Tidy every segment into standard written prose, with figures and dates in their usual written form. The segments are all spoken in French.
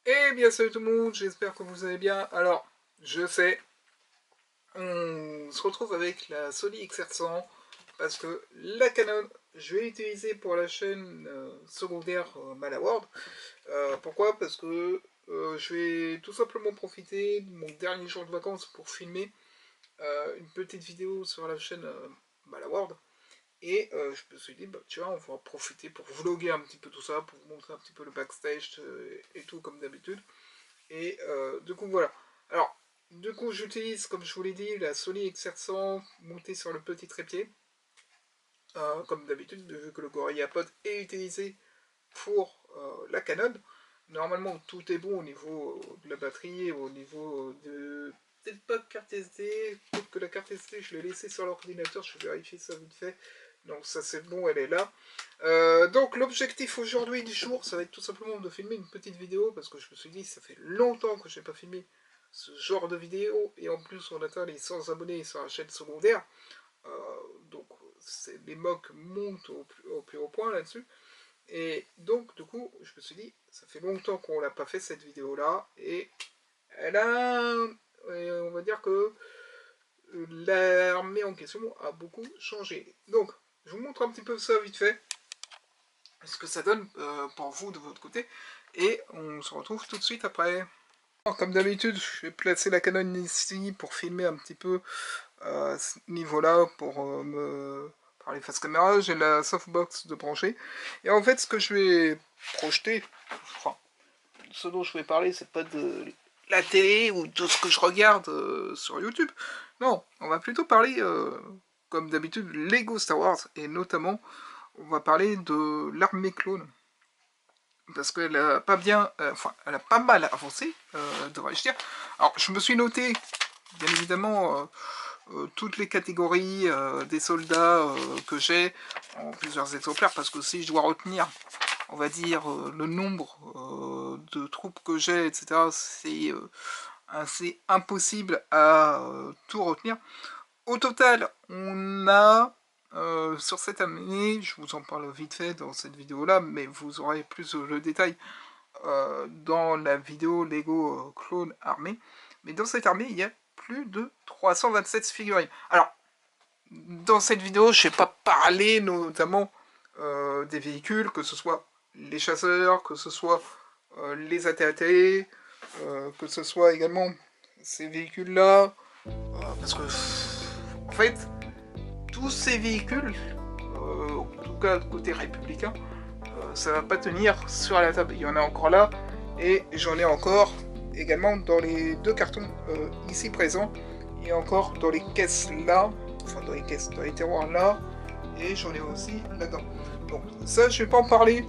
Eh bien salut tout le monde, j'espère que vous allez bien. Alors, je sais, on se retrouve avec la Sony XR100 parce que la Canon, je vais l'utiliser pour la chaîne secondaire Malaward. Pourquoi? Parce que je vais tout simplement profiter de mon dernier jour de vacances pour filmer une petite vidéo sur la chaîne Malaward. Et je me suis dit, bah, tu vois, on va profiter pour vlogger un petit peu tout ça, pour vous montrer un petit peu le backstage et tout comme d'habitude. Et du coup, voilà. Alors, du coup, j'utilise, comme je vous l'ai dit, la Sony XR100 montée sur le petit trépied. Comme d'habitude, vu que le GorillaPod est utilisé pour la Canon. Normalement, tout est bon au niveau de la batterie, au niveau de... Peut-être pas de carte SD, peut-être que la carte SD, je l'ai laissée sur l'ordinateur, je vais vérifier ça vite fait. Donc ça c'est bon, elle est là. Donc l'objectif aujourd'hui du jour, ça va être tout simplement de filmer une petite vidéo, parce que je me suis dit, ça fait longtemps que je n'ai pas filmé ce genre de vidéo, et en plus on atteint les 100 abonnés sur la chaîne secondaire. Donc les mocks montent au plus haut point là-dessus. Et donc, du coup, je me suis dit, ça fait longtemps qu'on l'a pas fait cette vidéo-là, et elle a, on va dire que l'armée en question a beaucoup changé. Donc, je vous montre un petit peu ça vite fait, ce que ça donne pour vous de votre côté, et on se retrouve tout de suite après. Alors, comme d'habitude, je vais placer la Canon ici pour filmer un petit peu ce niveau-là, pour me parler face caméra. J'ai la softbox de brancher. Et en fait, ce que je vais projeter, enfin, ce dont je vais parler, c'est pas de la télé ou de ce que je regarde sur YouTube. Non, on va plutôt parler, comme d'habitude, Lego Star Wars. Et notamment, on va parler de l'armée clone. Parce qu'elle a pas bien, enfin, elle a pas mal avancé, devrais-je dire. Alors, je me suis noté, bien évidemment, toutes les catégories des soldats que j'ai en plusieurs exemplaires, parce que si je dois retenir, on va dire, le nombre de troupes que j'ai, etc., c'est assez impossible à tout retenir. Au total, on a, sur cette année, je vous en parle vite fait dans cette vidéo-là, mais vous aurez plus le détail dans la vidéo Lego Clone Armée. Mais dans cette armée, il y a plus de 327 figurines. Alors, dans cette vidéo, je ne vais pas parler notamment des véhicules, que ce soit les chasseurs, que ce soit les AT-AT, que ce soit également ces véhicules-là, parce que, en fait, tous ces véhicules, en tout cas côté républicain, ça va pas tenir sur la table. Il y en a encore là, et j'en ai encore également dans les deux cartons ici présents, et encore dans les caisses là, enfin dans les caisses, dans les tiroirs là, et j'en ai aussi là-dedans. Donc ça, je vais pas en parler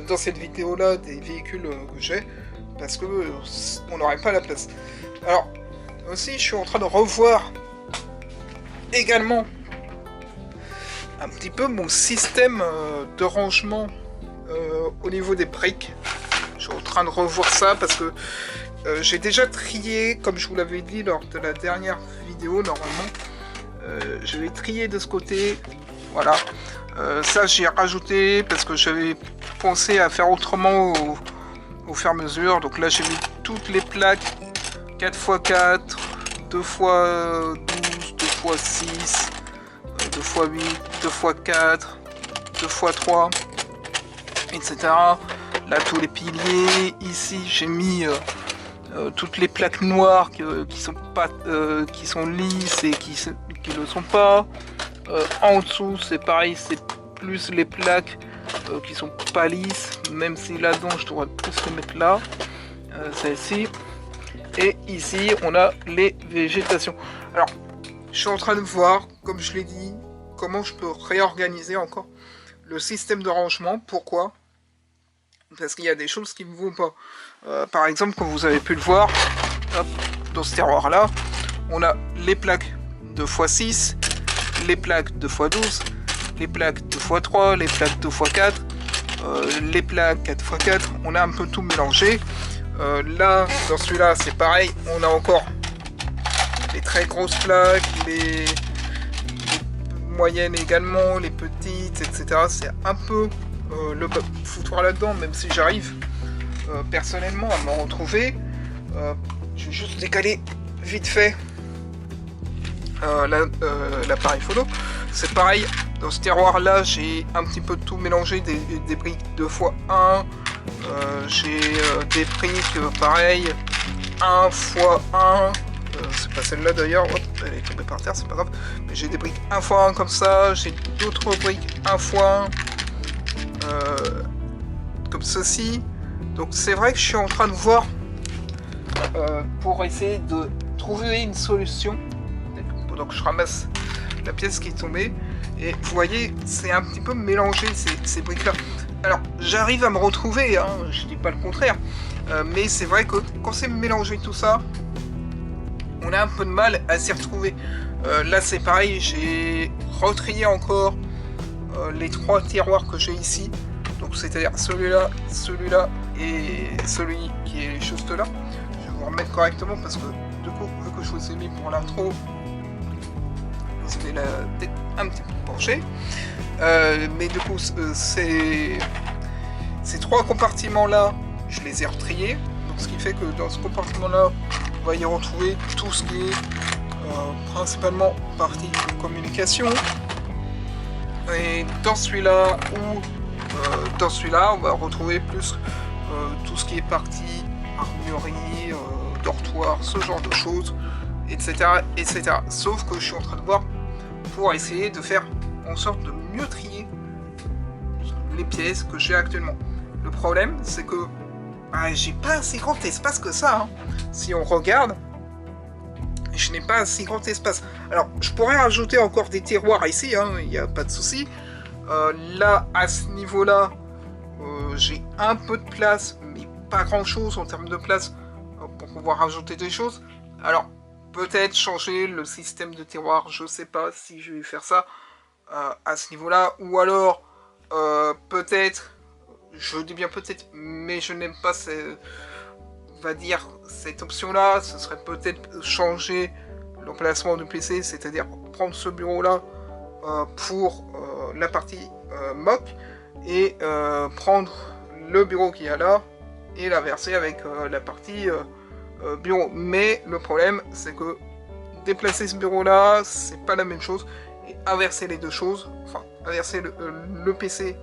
dans cette vidéo là des véhicules que j'ai, parce que on n'aurait pas la place. Alors, aussi, je suis en train de revoir également un petit peu mon système de rangement au niveau des briques. Je suis en train de revoir ça parce que j'ai déjà trié, comme je vous l'avais dit lors de la dernière vidéo, normalement. Je vais trier de ce côté. Voilà. Ça, j'ai rajouté parce que j'avais pensé à faire autrement au fur et à mesure. Donc là, j'ai mis toutes les plaques 4x4, 2x12, 2x6, 2x8, 2x4, 2x3, etc. Là, tous les piliers. Ici, j'ai mis toutes les plaques noires qui sont lisses et qui ne le sont pas. En dessous, c'est pareil, c'est plus les plaques qui sont pas lisses, même si là-dedans, je devrais plus les mettre là. Celle-ci. Et ici, on a les végétations. Alors, je suis en train de voir, comme je l'ai dit, comment je peux réorganiser encore le système de rangement. Pourquoi? Parce qu'il y a des choses qui ne vont pas. Par exemple, comme vous avez pu le voir, hop, dans ce tiroir-là, on a les plaques 2x6, les plaques 2x12, les plaques 2x3, les plaques 2x4, les plaques 4x4. On a un peu tout mélangé. Là, dans celui-là, c'est pareil. On a encore les très grosses plaques, les moyennes également, les petites, etc. C'est un peu le foutoir là-dedans, même si j'arrive personnellement à me retrouver. Je vais juste décaler vite fait l'appareil photo. C'est pareil, dans ce terroir là j'ai un petit peu tout mélangé, des briques 2x1, j'ai des briques pareil 1x1, c'est pas celle là d'ailleurs, elle est tombée par terre, c'est pas grave, mais j'ai des briques 1x1 comme ça, j'ai d'autres briques 1x1 comme ceci. Donc c'est vrai que je suis en train de voir pour essayer de trouver une solution pendant que je ramasse la pièce qui est tombée. Et vous voyez, c'est un petit peu mélangé ces briques là. Alors j'arrive à me retrouver, hein, je dis pas le contraire, mais c'est vrai que quand c'est mélangé tout ça, on a un peu de mal à s'y retrouver. Là c'est pareil, j'ai retrié encore les 3 tiroirs que j'ai ici. Donc c'est-à-dire celui-là, celui-là et celui qui est juste là. Je vais vous remettre correctement parce que du coup, vu que je vous ai mis pour l'intro, vous avez la tête un petit peu penchée. Mais du coup, ces 3 compartiments-là, je les ai retriés. Donc ce qui fait que dans ce compartiment-là, on va y retrouver tout ce qui est principalement partie de communication. Et dans celui-là ou dans celui-là, on va retrouver plus tout ce qui est partie armurerie, dortoir, ce genre de choses, etc., etc. Sauf que je suis en train de voir pour essayer de faire en sorte de mieux trier les pièces que j'ai actuellement. Le problème, c'est que j'ai pas assez grand espace que ça. Hein. Si on regarde, je n'ai pas assez grand espace. Alors, je pourrais rajouter encore des tiroirs ici, il n'y a pas de souci. Là, à ce niveau-là, j'ai un peu de place, mais pas grand-chose en termes de place pour pouvoir rajouter des choses. Alors, peut-être changer le système de tiroir, je sais pas si je vais faire ça à ce niveau-là, ou alors peut-être, je dis bien peut-être, mais je n'aime pas on va dire cette option-là, ce serait peut-être changer l'emplacement du PC, c'est-à-dire prendre ce bureau-là pour la partie mock et prendre le bureau qu'il y a là et l'inverser avec la partie bureau. Mais le problème, c'est que déplacer ce bureau-là, c'est pas la même chose. Et inverser les deux choses, enfin, inverser le PC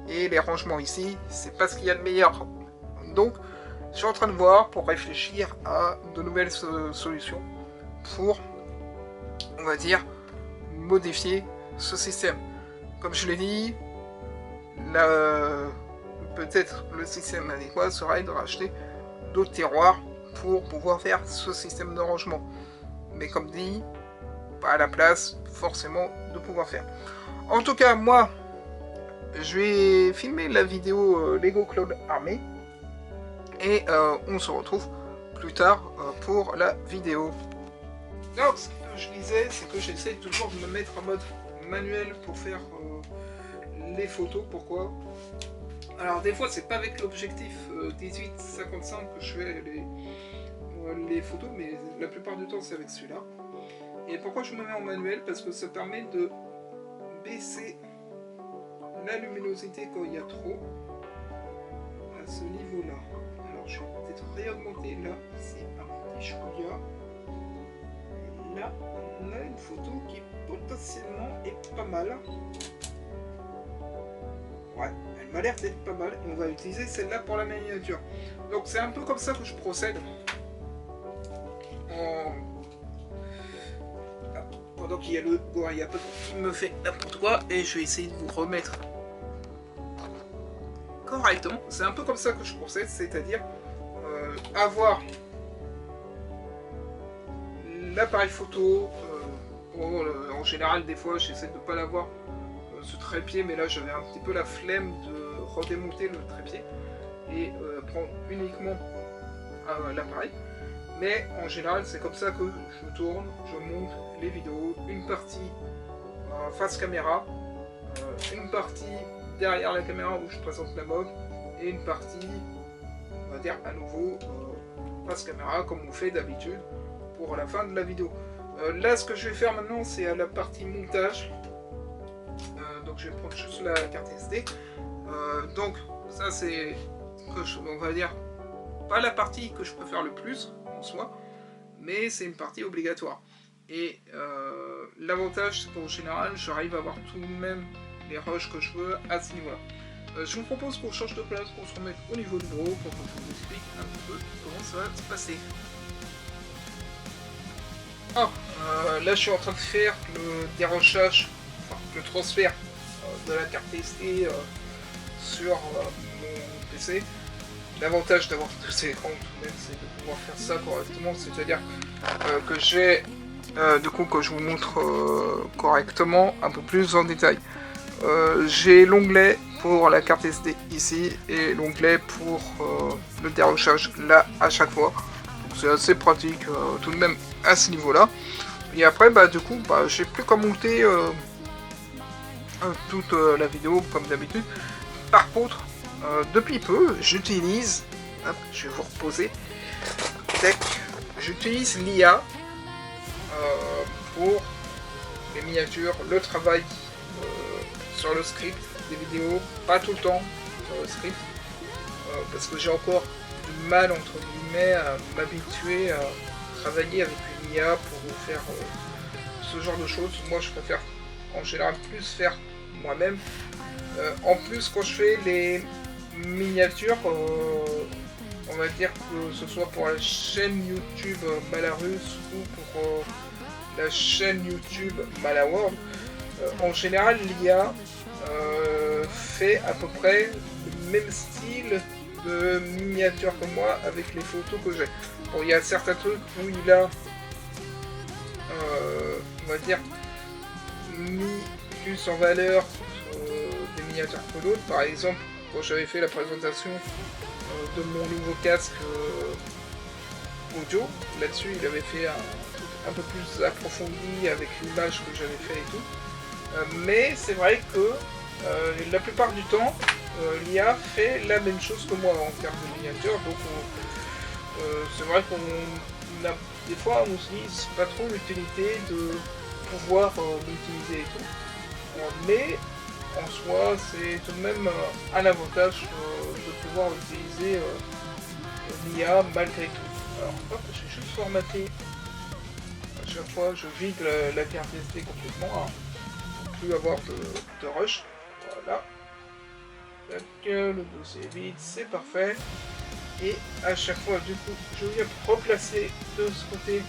et les rangements ici, c'est pas ce qu'il y a de meilleur. Donc, je suis en train de voir pour réfléchir à de nouvelles solutions pour, on va dire, modifier ce système. Comme je l'ai dit, peut-être le système adéquat serait de racheter d'autres tiroirs pour pouvoir faire ce système de rangement. Mais comme dit, pas à la place forcément de pouvoir faire. En tout cas, moi, je vais filmer la vidéo Lego Cloud Army et on se retrouve plus tard pour la vidéo. Donc, ce que je disais, c'est que j'essaie toujours de me mettre en mode manuel pour faire les photos. Pourquoi? Alors des fois c'est pas avec l'objectif 18-55 que je fais les photos, mais la plupart du temps c'est avec celui-là. Et pourquoi je me mets en manuel? Parce que ça permet de baisser la luminosité quand il y a trop à ce niveau-là. Alors je vais peut-être réaugmenter là, c'est un petit chouïa. Et là on a une photo qui potentiellement est pas mal. Ouais, elle m'a l'air d'être pas mal et on va utiliser celle-là pour la miniature. Donc c'est un peu comme ça que je procède. Pendant qu'il y a le gorilla qui me fait n'importe quoi et je vais essayer de vous remettre correctement. C'est un peu comme ça que je procède, c'est-à-dire avoir l'appareil photo. En général, des fois, j'essaie de ne pas l'avoir ce trépied, mais là j'avais un petit peu la flemme de redémonter le trépied et prendre uniquement l'appareil. Mais en général, c'est comme ça que je tourne, je monte les vidéos, une partie face caméra, une partie derrière la caméra où je présente la mock, et une partie, on va dire à nouveau, face caméra comme on fait d'habitude pour la fin de la vidéo. Là, ce que je vais faire maintenant, c'est à la partie montage. Donc je vais prendre juste la carte SD. Donc ça c'est, on va dire, pas la partie que je préfère le plus en soi, mais c'est une partie obligatoire. Et l'avantage, c'est qu'en général, j'arrive à avoir tout de même les rushs que je veux à ce niveau-là. Je vous propose qu'on change de place, qu'on se remette au niveau du bureau pour que je vous explique un petit peu comment ça va se passer. Là, je suis en train de faire le dérochage, enfin le transfert de la carte SD sur mon PC. L'avantage d'avoir deux écrans tout de même, c'est de pouvoir faire ça correctement, c'est-à-dire que j'ai du coup que je vous montre correctement un peu plus en détail. J'ai l'onglet pour la carte SD ici et l'onglet pour le dérochage là à chaque fois. Donc c'est assez pratique tout de même à ce niveau là. Et après du coup j'ai plus qu'à monter toute la vidéo comme d'habitude. Par contre depuis peu j'utilise, je vais vous reposer, j'utilise l'IA pour les miniatures, le travail sur le script des vidéos, pas tout le temps sur le script, parce que j'ai encore du mal entre guillemets à m'habituer à travailler avec une IA pour faire ce genre de choses. Moi je préfère en général plus faire moi-même. En plus quand je fais les miniatures, on va dire que ce soit pour la chaîne YouTube Malarus ou pour la chaîne YouTube Malaworld, en général l'IA fait à peu près le même style de miniature que moi avec les photos que j'ai. Bon, il y a certains trucs où il a on va dire mis plus en valeur des miniatures que d'autres. Par exemple, quand j'avais fait la présentation de mon nouveau casque audio, là-dessus il avait fait un peu plus approfondi avec l'image que j'avais fait et tout. Mais c'est vrai que la plupart du temps, l'IA fait la même chose que moi en termes de miniature, donc c'est vrai qu'on a des fois on se dit c'est pas trop l'utilité de pouvoir l'utiliser et tout, mais en soi c'est tout de même un avantage de pouvoir utiliser l'IA malgré tout. Alors hop, je vais juste formater, à chaque fois je vide la carte SD complètement, hein, pour plus avoir de rush. Voilà. Tac, le dossier est vide, c'est parfait. Et à chaque fois, du coup, je viens replacer de ce côté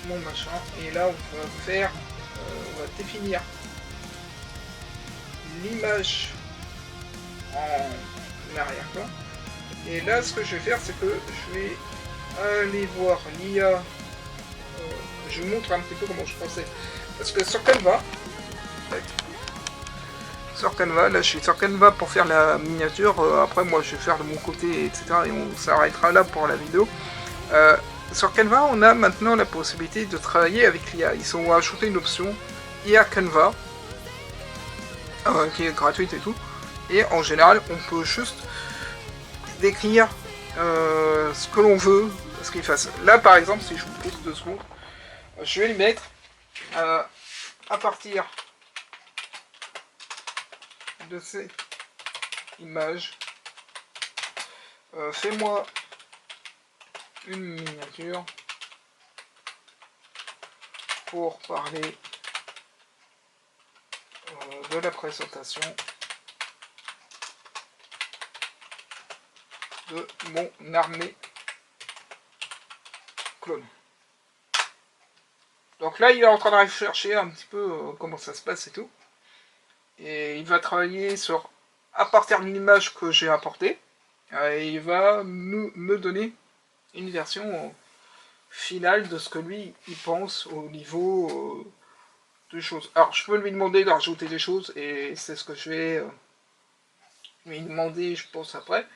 mon machin. Et là, on va faire, on va définir l'image en arrière-plan. Et là, ce que je vais faire, c'est que je vais aller voir l'IA. Je vous montre un petit peu comment je pensais. Parce que sur Canva, là je suis sur Canva pour faire la miniature, après moi je vais faire de mon côté, etc. Et on s'arrêtera là pour la vidéo. Sur Canva, on a maintenant la possibilité de travailler avec l'IA. Ils ont ajouté une option IA Canva, qui est gratuite et tout. Et en général, on peut juste décrire ce que l'on veut, ce qu'il fasse. Là par exemple, si je vous pose 2 secondes, je vais lui mettre à partir de ces images, fais-moi une miniature pour parler de la présentation de mon armée clone. Donc là il est en train de rechercher un petit peu comment ça se passe et tout. Et il va travailler sur, à partir d'une image que j'ai importée, et il va me donner une version finale de ce que lui il pense au niveau de choses. Alors je peux lui demander de rajouter des choses et c'est ce que je vais lui demander, je pense, après.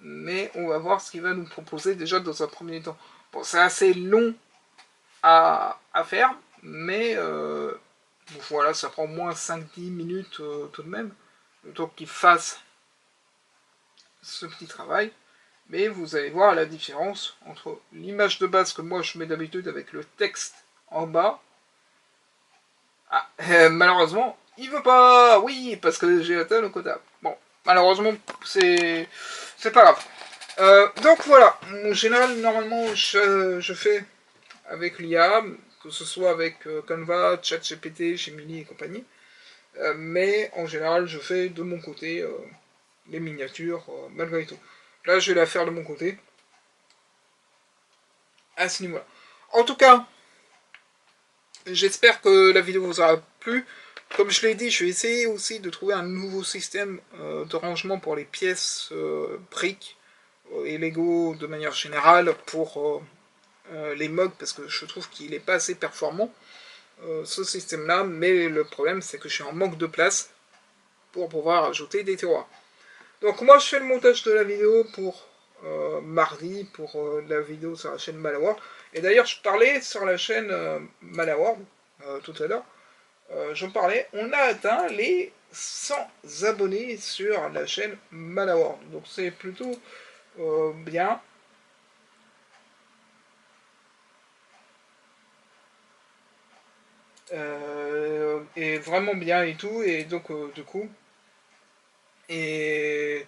Mais on va voir ce qu'il va nous proposer déjà dans un premier temps. Bon, c'est assez long à faire, mais voilà, ça prend au moins 5-10 minutes tout de même, le temps qu'il fasse ce petit travail. Mais vous allez voir la différence entre l'image de base que moi je mets d'habitude avec le texte en bas. Malheureusement, Il veut pas, oui, parce que j'ai atteint le quota. Bon, malheureusement, c'est pas grave. Donc voilà, en général, normalement, je fais avec l'IA, que ce soit avec Canva, ChatGPT, Gemini et compagnie. Mais en général, je fais de mon côté les miniatures, malgré tout. Là, je vais la faire de mon côté, à ce niveau-là. En tout cas, j'espère que la vidéo vous aura plu. Comme je l'ai dit, je vais essayer aussi de trouver un nouveau système de rangement pour les pièces, briques et Lego de manière générale pour les mugs, parce que je trouve qu'il n'est pas assez performant, ce système-là. Mais le problème, c'est que je suis en manque de place pour pouvoir ajouter des tiroirs. Donc moi je fais le montage de la vidéo pour mardi, pour la vidéo sur la chaîne Malawar. Et d'ailleurs je parlais sur la chaîne Malawar tout à l'heure, j'en parlais, on a atteint les 100 abonnés sur la chaîne Malawar. Donc c'est plutôt bien. Et vraiment bien et tout. Et donc du coup... Et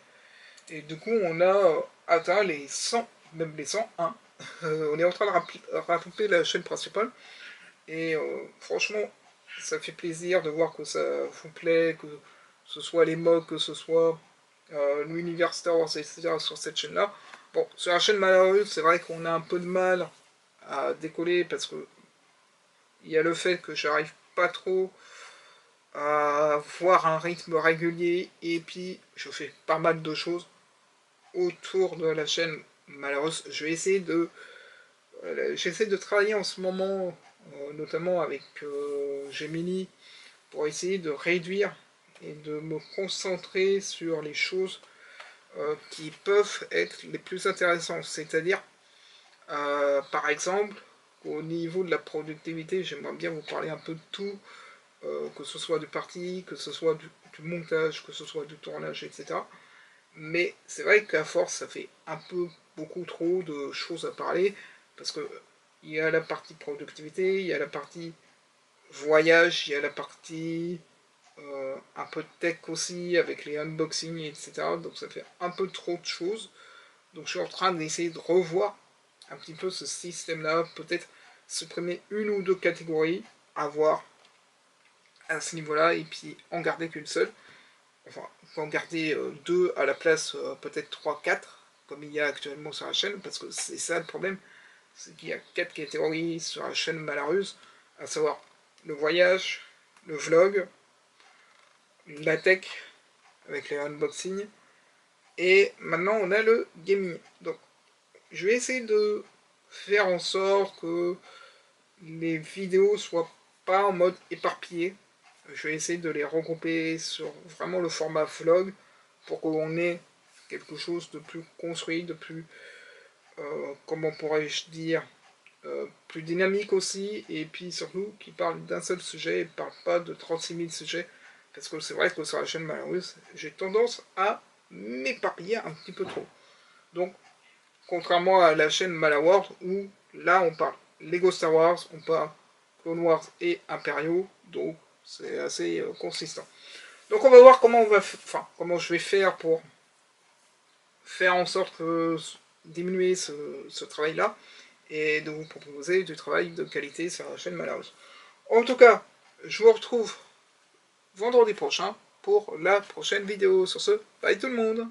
du coup, on a atteint les 100, même les 101. On est en train de rattraper la chaîne principale. Et franchement, ça fait plaisir de voir que ça vous plaît, que ce soit les mods, que ce soit l'univers Star Wars, etc. sur cette chaîne-là. Bon, sur la chaîne malheureuse, c'est vrai qu'on a un peu de mal à décoller parce que il y a le fait que j'arrive pas trop à avoir un rythme régulier et puis je fais pas mal de choses autour de la chaîne malheureuse. Je vais essayer de j'essaie de travailler en ce moment notamment avec Gemini pour essayer de réduire et de me concentrer sur les choses qui peuvent être les plus intéressantes, c'est-à-dire par exemple au niveau de la productivité, j'aimerais bien vous parler un peu de tout, que ce soit du parti, que ce soit du montage, que ce soit du tournage, etc. Mais c'est vrai qu'à force, ça fait un peu beaucoup trop de choses à parler, parce que il y a la partie productivité, il y a la partie voyage, il y a la partie un peu de tech aussi, avec les unboxings, etc. Donc ça fait un peu trop de choses. Donc je suis en train d'essayer de revoir un petit peu ce système-là, peut-être supprimer une ou deux catégories, à voir à ce niveau-là, et puis en garder qu'une seule. Enfin, en garder deux à la place, peut-être 3 4 comme il y a actuellement sur la chaîne, parce que c'est ça le problème, c'est qu'il y a 4 catégories sur la chaîne Malareuse, à savoir le voyage, le vlog, la tech, avec les unboxings, et maintenant on a le gaming. Donc je vais essayer de faire en sorte que les vidéos soient pas en mode éparpillé. Je vais essayer de les regrouper sur vraiment le format vlog pour qu'on ait quelque chose de plus construit, de plus, comment pourrais-je dire, plus dynamique aussi, et puis surtout qui parle d'un seul sujet et ne parle pas de 36 000 sujets, parce que c'est vrai que sur la chaîne malheureuse, j'ai tendance à m'éparpiller un petit peu trop. Donc, contrairement à la chaîne Malawar, où là on parle Lego Star Wars, on parle Clone Wars et Impériaux, donc c'est assez consistant. Donc on va voir comment comment je vais faire pour faire en sorte de diminuer ce travail-là et de vous proposer du travail de qualité sur la chaîne Malhouse. En tout cas, je vous retrouve vendredi prochain pour la prochaine vidéo. Sur ce, bye tout le monde!